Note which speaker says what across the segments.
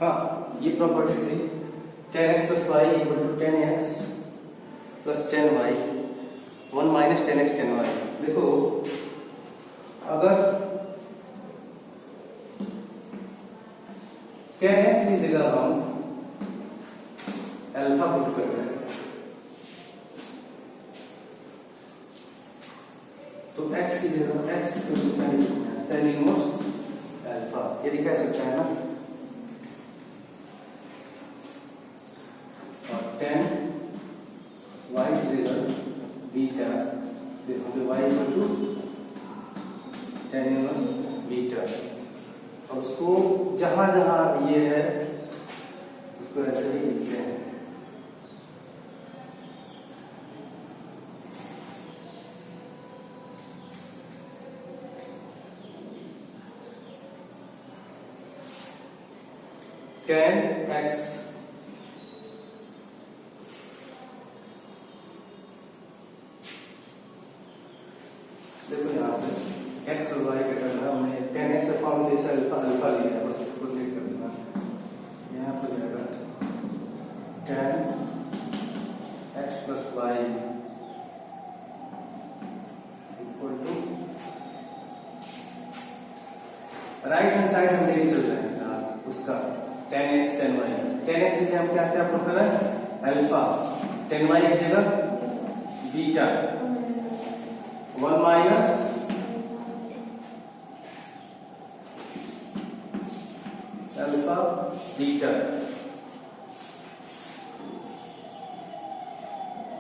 Speaker 1: हाँ, ये प्रॉपर्टी थी 10x plus Y equal to 10x plus 10y 1 minus 10x 10y। देखो अगर 10x की जगह हम अल्फा पुट कर रहे हैं तो x की जगह x tan इनवर्स अल्फा ये दिखा सकता है ना, और 10 y की जगह बीटा, देखो y equal to tan inverse beta, और उसको जहां जहां ये है उसको ऐसे ही लिखते हैं। tan x देखो यहाँ पे x और y का करना हमने 10x फॉर्म जैसे अल्फा अल्फा लिया है, बस इसको क्लिक कर देना। यहाँ पर जाएगा tan x plus y equal to right hand side हम लेके चल रहे हैं उसका tan x tan y। tan x की जगह हम क्या क्या पुट कर रहे हैं अल्फा, tan y की जगह बीटा 1 माइनस अल्फा बीटा,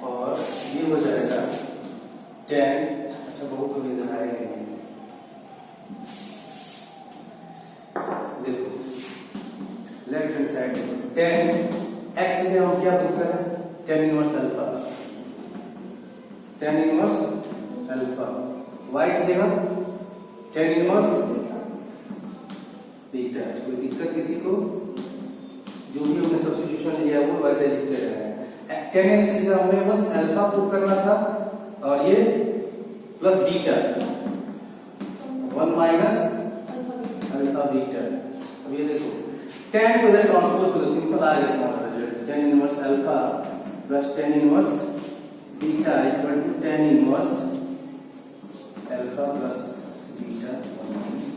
Speaker 1: और ये हो जाएगा 10, अच्छा बहुत हो गया इधर आएगा, देखो लेफ्ट हैंड साइड 10x में हम क्या पुट करें tan inverse alpha, tan inverse alpha, y की जगह tan इनवर्स बीटा। कोई दिक्कत किसी को? जो भी हमने सब्स्टिट्यूशन लिया है वो वैसे लिखते रहे हैं। tan x की जगह हमने बस अल्फा पुट करना था और ये plus beta 1 minus alpha beta. अब ये देखो tan को इधर ट्रांसपोज करो, सिंपल आ गया हमारा result, tan inverse alpha plus tan inverse beta equal to tan inverse alpha plus beta 1 minus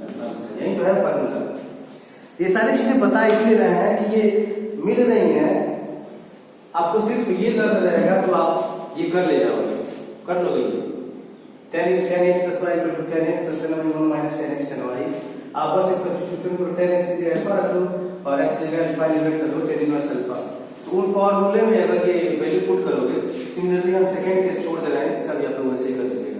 Speaker 1: alpha. यही तो है फार्मूला। ये सारी चीजें बता इसलिए रहे हैं कि ये मिल रही हैं, आपको सिर्फ ये करना रहेगा तो आप ये कर ले जाओगे, कर लोगे। tan x plus y equal to tan x plus 1 minus tan x tan y। आप बस एक सब्स्टिट्यूशन करो, tan x की जगह अल्फा रख लो और x की जगह अल्फा एलिमिनेट कर दो tan इनवर्स अल्फा। तो उन फॉर्मूले में अगर ये वैल्यू पुट करोगे, सिमिलरली हम सेकंड केस छोड़ दे रहे हैं, इसका भी आप लोग वैसे ही कर लीजिएगा।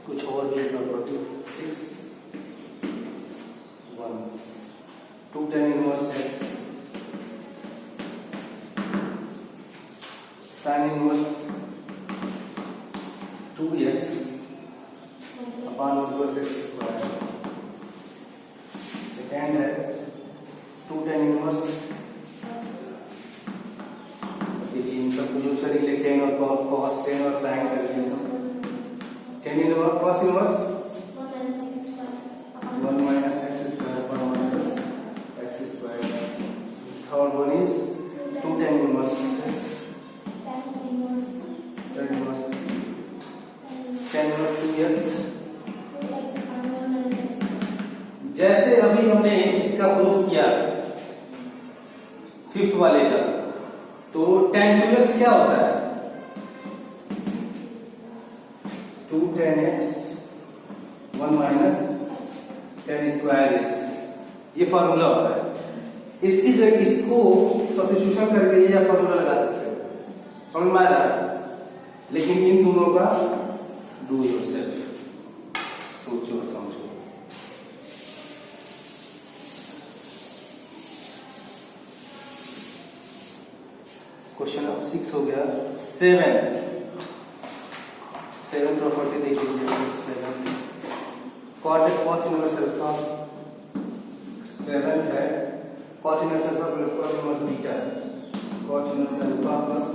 Speaker 1: कुछ और भी property 6 1 2 tan inverse x sin inverse 2x upon 1 plus x square. Second है 2 tan इनवर्स, इन सबको जो सर tan और cos tan और sin कर लिया, tan inverse cos inverse 1 minus x square upon 1 plus x square. Third one is 2 tan inverse x tan inverse 2x। जैसे अभी हमने इसका प्रूफ किया फिफ्थ वाले का, तो tan 2x क्या होता है 2 tan x 1 minus tan square x, ये फॉर्मूला होता है। इसकी जगह इसको सब्स्टिट्यूशन करके ये फॉर्मूला लगा सकते हो, समझ में आ रहा है? लेकिन इन दोनों का डू योरसेल्फ, सोचो और समझो। क्वेश्चन नंबर 6 हो गया। 7 प्रॉपर्टी देख लीजिए। 7 cot इनवर्स अल्फा 7 है cot inverse alpha plus cot inverse beta, cot inverse alpha plus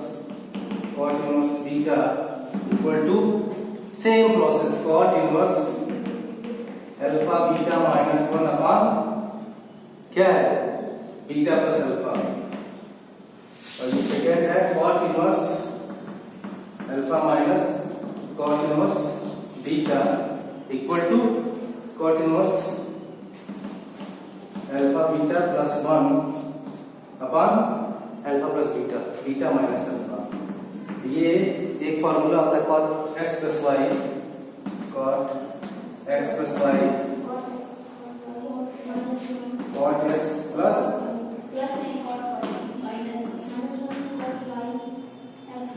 Speaker 1: cot inverse beta equal to same process cot inverse alpha beta minus 1 upon क्या है बीटा प्लस अल्फा, और ये second है cot inverse alpha minus cot inverse beta equal to cot inverse alpha beta plus 1 upon alpha plus beta, beta minus alpha. ये एक formula होता है cot x plus y, cot x plus y, cot x plus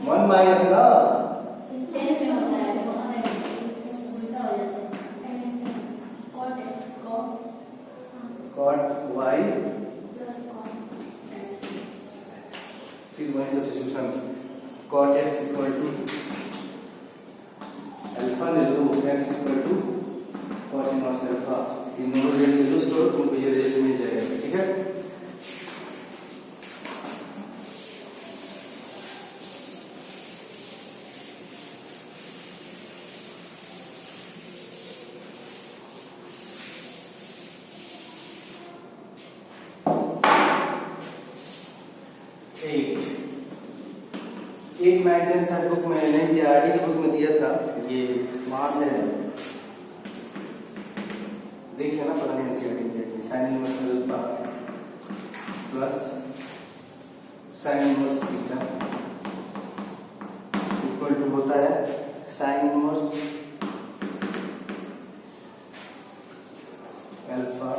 Speaker 1: one minus ना cot y फिर वही substitution cot x equal to alpha ले लो, x equal to cot inverse alpha, इन दोनों रिजल्ट यूज करो तुमको ये रिजल्ट मिल जाएगा। ठीक है, एक 9th साल बुक में नहीं दिया, आरडी की बुक में दिया था, ये वहां से देख लेना, पता नहीं एनसीईआरटी में दिया sine inverse alpha plus sine inverse beta equal to होता है sine inverse alpha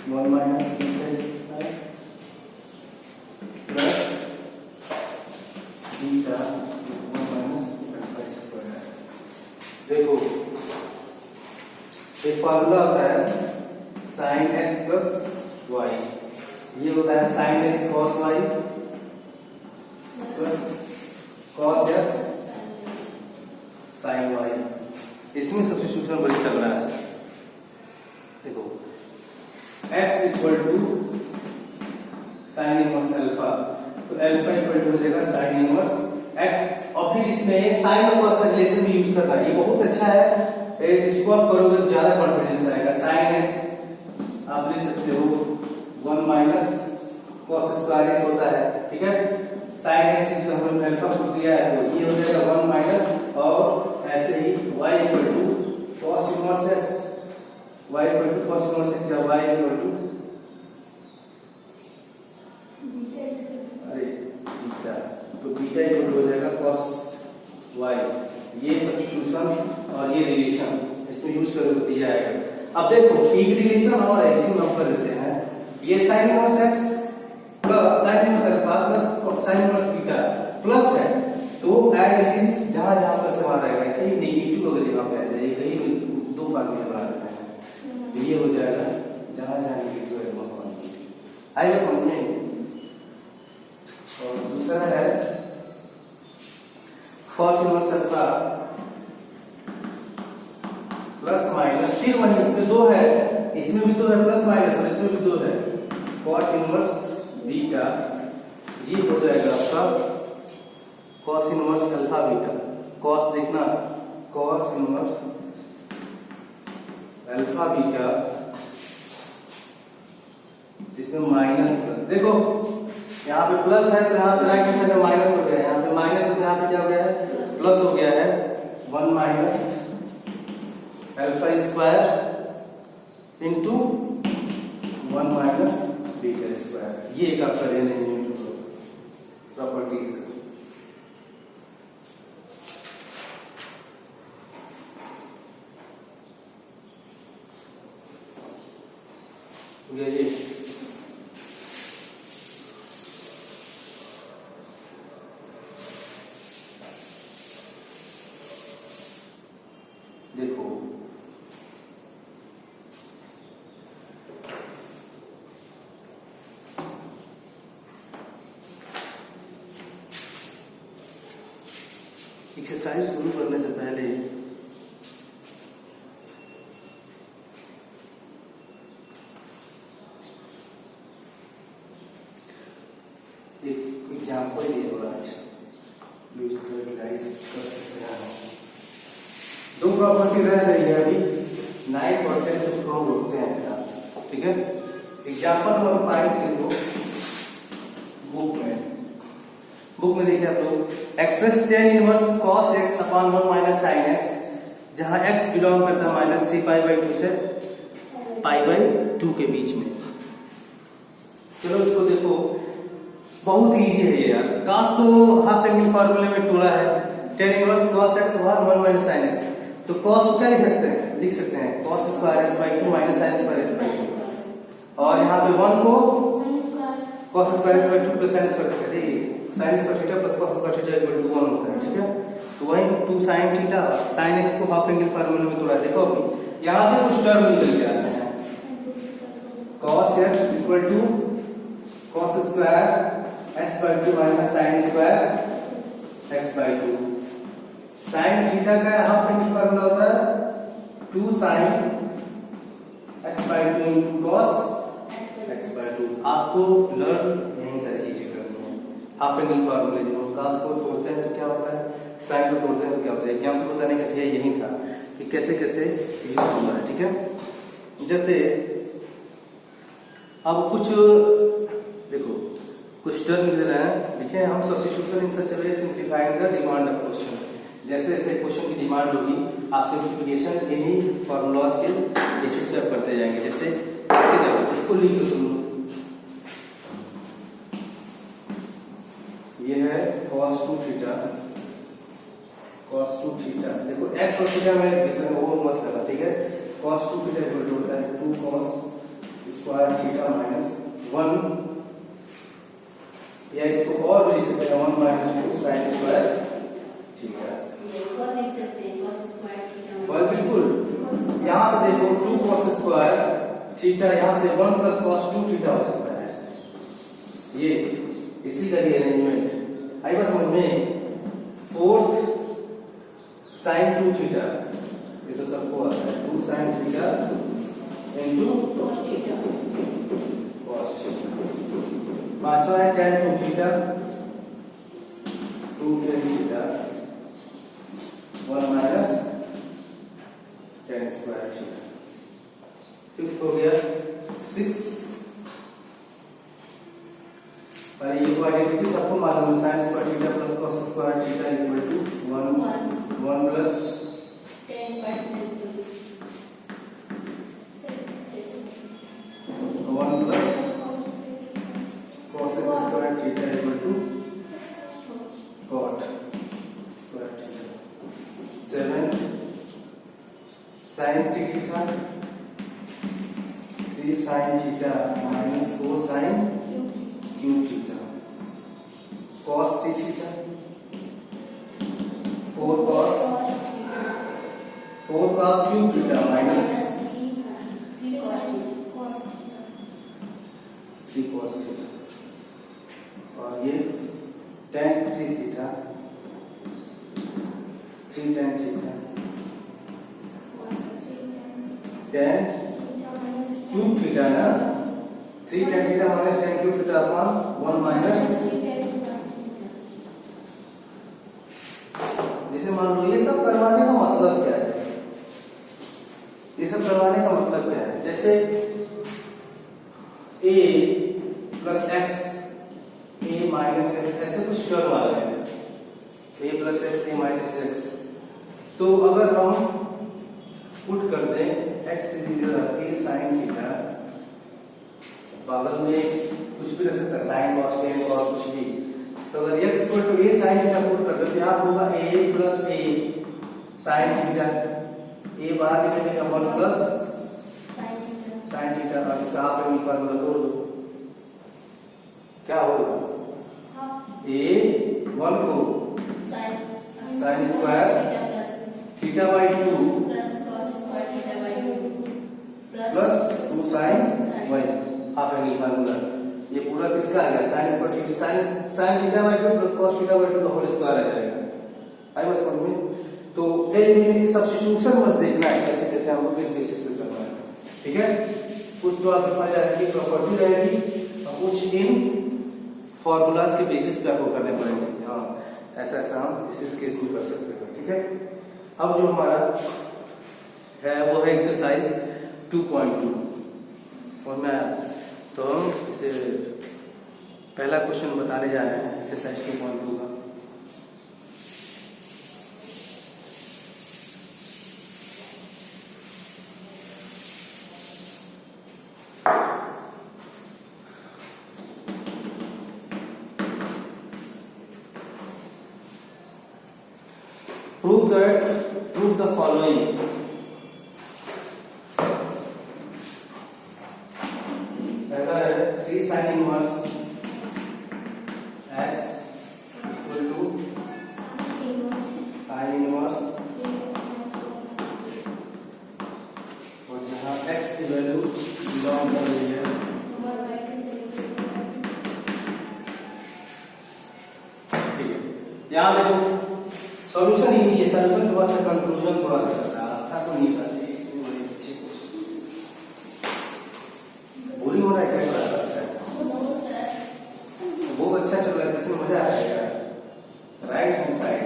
Speaker 1: 1 minus beta square plus beta 1 minus alpha square. देखो एक फॉर्मूला होता है साइन एक्स प्लस वाई, ये होता है sine x cos y plus cos x sine y. इसमें सब्स्टिट्यूशन बड़ी तगड़ा है। देखो x equal to sine inverse alpha, तो अल्फा इक्वल टू हो जाएगा साइन इनवर्स x, और फिर इसमें साइन और कॉस का रिलेशन भी यूज करता है, ये बहुत अच्छा है, इसको आप करोगे तो ज्यादा कॉन्फिडेंस आएगा। साइन x आप लिख सकते हो 1 माइनस कॉस स्क्वायर x होता है। ठीक है, साइन x हमने अल्फा को दिया है तो ये हो जाएगा 1 माइनस, और ऐसे ही y equal to cos inverse x, y equal to cos inverse x या y इक्वल टू बीटा, तो बीटा इक्वल हो जाएगा cos y। ये सब्स्टिट्यूशन और ये रिलेशन इसमें यूज कर दिया है। अब देखो एक रिलेशन और एक्सिम हम कर लेते हैं, ये sin inverse x plus sin inverse alpha plus sin inverse beta plus है, तो एज इट इज जहां जहां प्लस वहां रहेगा, ऐसे ही नेगेटिव अगर यहां पे आ जाए, कहीं भी दो फार्मूले बना देते हैं, ये हो जाएगा जहां जहां नेगेटिव है वहां पॉजिटिव आएगा, समझ में। और दूसरा है cot inverse alpha plus minus, फिर वही इसमें दो है, इसमें भी दो है प्लस माइनस, और इसमें भी दो है cot इनवर्स बीटा, ये हो जाएगा आपका cos inverse alpha beta. cos देखना cos इनवर्स अल्फा बीटा, इसमें माइनस प्लस, देखो यहाँ पे प्लस है तो यहाँ पे राइट हैंड साइड में माइनस हो गया है, यहाँ पे माइनस है तो यहाँ पे क्या हो गया है प्लस हो गया है, 1 minus alpha square into 1 minus beta square. ये एक आपका रियल प्रॉपर्टीज है। ये देखो एक्सरसाइज शुरू करने से पहले एग्जाम्पल ये होगा। अच्छा यूटिलाइज कर सकते हैं। दो प्रॉपर्टी रह रही है अभी 9 और 10, उसको हम रोकते हैं फिलहाल, ठीक है। एग्जाम्पल नंबर 5 देखो बुक में देखिए आप लोग, express tan inverse cos x upon 1 minus sin x, जहां x बिलोंग करता है -3π/2 से π/2 के बीच में। चलो इसको देखो, बहुत इजी है ये यार। cos को हाफ एंगल फार्मूले में तोड़ा है, tan inverse cos x upon 1 minus sin x, तो cos को क्या लिख सकते हैं cos square x/2 minus sin square x/2, और यहाँ पे 1 को cos square x/2 plus sin square theta, sin square theta plus cos square theta equal to 1 होता है, ठीक है। तो वही 2 sin थीटा, sin x को हाफ एंगल फार्मूले में तोड़ा। देखो अभी यहाँ से कुछ टर्म निकल के आते हैं, cos x equal to cos square x/2 minus sin square x/2। sin theta का हाफ एंगल फार्मूला होता है 2 sin x/2 into cos x/2। आपको लर्न यही सारी चीजें करनी है। हाफ एंगल फार्मूले जो cos को तोड़ते हैं तो क्या होता है, sin को तोड़ते हैं तो क्या होता है। एग्जांपल बताने का ध्येय यही था कि कैसे कैसे यूज होगा, ठीक है। जैसे अब कुछ देखो, कुछ टर्म दे रहे हैं, लिखे हम substitution in such a way simplifying the demand of question. जैसे जैसे क्वेश्चन की डिमांड होगी, आप सिंपलीफिकेशन इन्हीं फॉर्मूलाज के बेसिस पे आप करते जाएंगे। जैसे इसको लिख लो तुम, ये है cos 2 थीटा, cos 2 थीटा। देखो x और थीटा में डिफरेंस वो मत करना, ठीक है। cos 2 थीटा इक्वल टू होता है 2 cos स्क्वायर थीटा माइनस 1, या इसको और भी लिख सकते हैं 1 माइनस 2 sin स्क्वायर थीटा।
Speaker 2: और लिख सकते हैं cos स्क्वायर थीटा।
Speaker 1: बस बिल्कुल, यहाँ से देखो 2 cos स्क्वायर थीटा, यहाँ से 1 प्लस cos 2 थीटा हो सकता है। ये इसी का ये अरेंजमेंट आई बस समझ में। 4th sin 2 थीटा, ये तो सबको आता है, 2 sin theta into
Speaker 2: cos theta.
Speaker 1: cos theta. 5वां है tan 2 theta, 2 tan theta 1 minus tan square theta. 5th हो गया 6, और ये को आइडेंटिटी सबको मालूम है, sin square theta plus cos square theta equal to 1 plus
Speaker 2: tan square theta
Speaker 1: 1 plus cos square theta equal to cot square theta. 7 sin 3 theta 3 sin theta minus 4 sin cube theta, cos 3 theta 4 cos cube theta minus 3 cos theta, और ये tan 3 theta 3 tan theta tan cube theta ना, 3 tan theta minus tan cube theta upon 1 minus. जैसे मान लो ये सब करवाने का मतलब क्या है, ये सब करवाने का मतलब क्या है, जैसे a plus x, a minus x, ऐसे कुछ टर्म आ रहे हैं, a plus x, a minus x। तो अगर हम पुट कर दें x a sin थीटा, बगल में कुछ भी रह सकता है, sin cos tan cos कुछ भी, तो अगर x equal to a sin theta put कर दो तो यहाँ होगा a plus a sin theta, a बाहर निकलेगा 1 प्लस sin थीटा, और इसका हाफ एंगल फार्मूला तोड़ दो, क्या होगा a 1 को sin square theta by 2 plus 2 sin y, half angle formula. ये पूरा किसका आ गया, sin square theta, sin theta by 2 plus cos theta by 2 का होल स्क्वायर आ जाएगा। आई बस समझ में। तो एलिमिनेटिंग सब्स्टिट्यूशन बस देखना है कैसे कैसे हमको किस बेसिस पे करना है, ठीक है। कुछ तो आपके पास जाने की प्रॉपर्टी रहेगी और कुछ इन फॉर्मूलाज के बेसिस पे आपको करने पड़ेंगे। हाँ, ऐसा ऐसा हम इस केस में कर सकते हैं। ठीक है, अब जो हमारा है वो है एक्सरसाइज 2.2 फॉर्मूला। तो हम इसे पहला क्वेश्चन बताने जा रहे हैं एक्सरसाइज 2.2 का। prove the following. पहला है 3 sin inverse x equal to sin inverse, और जहां x की वैल्यू बिलोंग कर रही है ठीक है। यहां देखो सॉल्यूशन इजी है, सॉल्यूशन थोड़ा सा कंक्लूजन थोड़ा सा करता है, आस्था तो नहीं करती। बोरिंग हो रहा है क्या क्लास बहुत अच्छा चल रहा है, इसमें मजा आ रहा है। Right hand side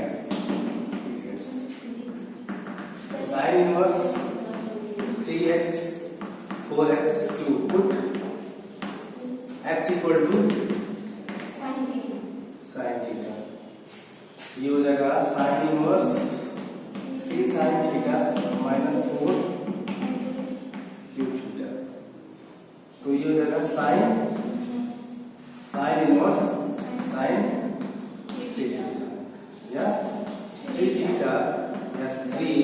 Speaker 1: sine inverse 3x 4x cube put x equal to sine theta, ये हो जाएगा sine inverse 3 sine theta minus 4 cube theta, तो ये हो जाएगा साइन इनवर्स साइन 3 थीटा या 3 थीटा या 3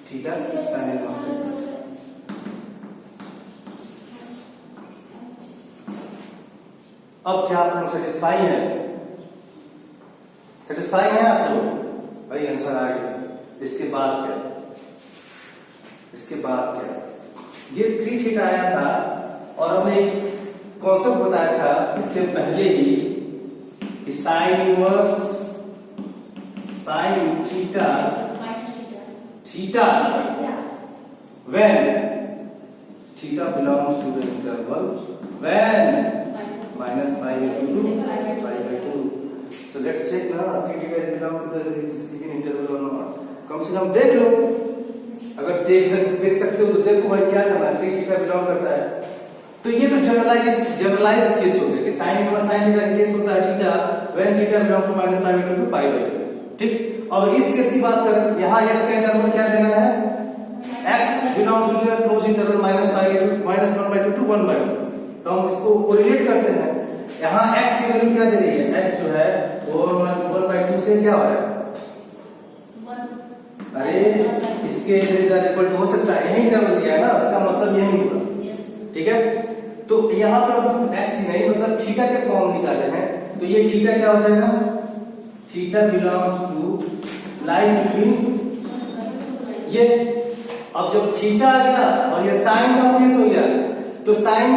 Speaker 1: थीटा साइन इनवर्स x। अब क्या आप लोग सेटिस्फाई है? सेटिस्फाई है आप लोग? भाई आंसर आ गया। इसके बाद क्या? इसके बाद क्या? ये 3 थीटा आया था और हमने एक कॉन्सेप्ट बताया था इसके पहले ही कि sine inverse sine theta theta when theta belongs to the interval when minus pi by 2 to pi by 2. So let's check ना 3 theta is belong to the given interval or not. कम से कम देख लो, अगर देख सकते हो तो देखो भाई क्या करना है। 3 थीटा बिलोंग करता है, तो ये तो जनरलाइज केस हो गया कि sin इनवर्स sin थीटा का केस होता है theta when theta belong to minus pi by 2 to pi by 2। ठीक, अब इस केस की बात करें, यहाँ x का इंटरवल क्या देना है? x belongs to the close interval minus pi by 2 minus 1 by 2 to 1 by 2। तो हम इसको कोरिलेट करते हैं। यहाँ x की वैल्यू क्या दे रही है? x जो है वो 1/2 से क्या हो रहा है? अरे इसके इक्वल टू हो सकता है, यही इंटरवल दिया है ना, इसका मतलब यही होगा। ठीक है, तो यहाँ पे हम x नहीं मतलब थीटा के फॉर्म निकाले हैं, तो ये थीटा क्या हो जाएगा? Theta belongs to lies between ये। अब जब थीटा आ गया और ये साइन का केस हो गया, तो साइन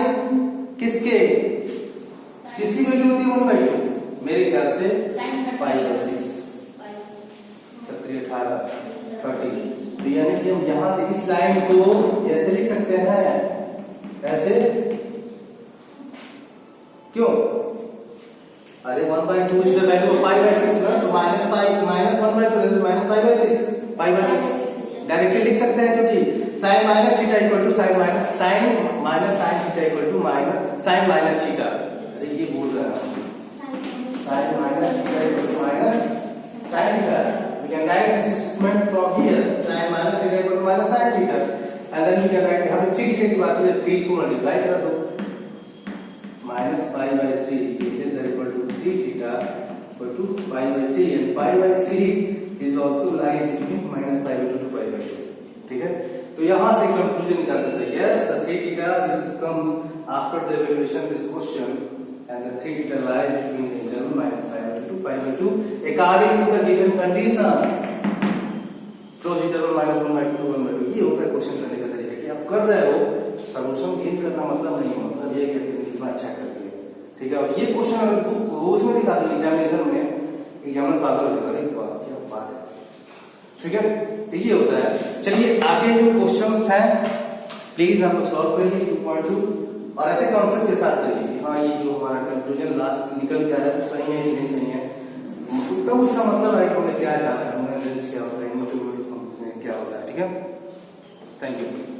Speaker 1: किसकी वैल्यू होती है 1/2? मेरे ख्याल से पाई बाय 6 30। तो यानी कि हम यहां से इस लाइन को ऐसे लिख सकते हैं, ऐसे क्यों? अरे 1/2 is the value of pi by 6 ना, तो minus 1/2 minus pi by 6 directly लिख सकते हैं, क्योंकि sine minus theta equal to sine minus sine theta equal to minus sine minus theta. अरे ये बोल रहा है sine minus theta equal to minus sine theta. We can write this statement from here, sine minus theta equal to minus sine theta, and then we can right, हम 3 theta की बात करें, 3 को मल्टीप्लाई कर दो, minus pi by 3 is equal to 3 theta equal to pi by 3, and pi by 3 is also lies between minus pi by 2 to pi by 2। ठीक है, तो यहां से कंक्लूजन निकाल सकते हैं, yes the 3 theta this comes after the evaluation this question and the 3 theta lies between the interval minus pi by 2 to pi by 2 according to the given condition close interval minus 1 by 2 to 1 by 2। ये होता है question करने का तरीका कि आप कर रहे हो, सॉल्यूशन गेन करना मतलब नहीं है, मतलब ये है कि आपने कितना अच्छा कर दिया। ठीक है, और ये क्वेश्चन अगर बुक रोज में दिखा दो एग्जामिनेशन में, एग्जामिनर पागल हो जाएगा, क्या बात है। ठीक है, तो ये होता है। चलिए आगे जो क्वेश्चंस हैं प्लीज आप लोग सॉल्व करिए 2.2। और ऐसे कॉन्सेप्ट के साथ करिए कि हाँ ये जो हमारा कंक्लूजन लास्ट निकल क्या है वो सही है कि नहीं सही है, तब उसका मतलब है कि हमने क्या जाना है, हमने क्या होता है, मोटिव क्या होता है। ठीक है, थैंक यू।